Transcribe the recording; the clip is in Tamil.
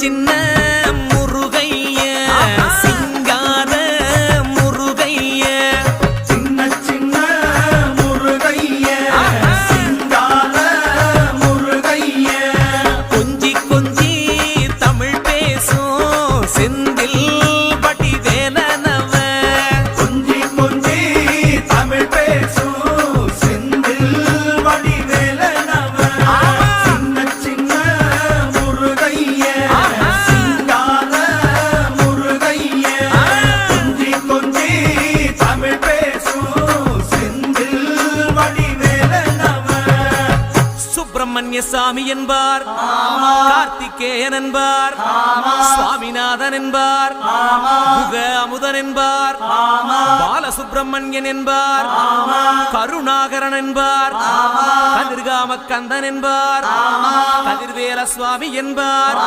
சின்ன முருகைய சிங்கார முருகைய சின்ன முருகைய சிங்கார முருகைய கொஞ்சி கொஞ்சி தமிழ் பேசும் செந்தில் வடிவேலனவ கொஞ்சி கொஞ்சி தமிழ் பேசும் செந்தில் வடிவேலனவ சின்ன முருகைய சிங்கார முருகைய கொஞ்சி கொஞ்சி தமிழ் பேசும் செந்தில் வடிவேலனவ சுப்பிரமணிய சாமி என்பார், கார்த்திகேயன் என்பார், சுவாமிநாதன் என்பார், முக அமுதன் என்பார், பாலசுப்பிரமணியன் என்பார், கருணாகரன் என்பார், கதிர்காம கந்தன் என்பார், கதிர்வேல சுவாமி என்பார்.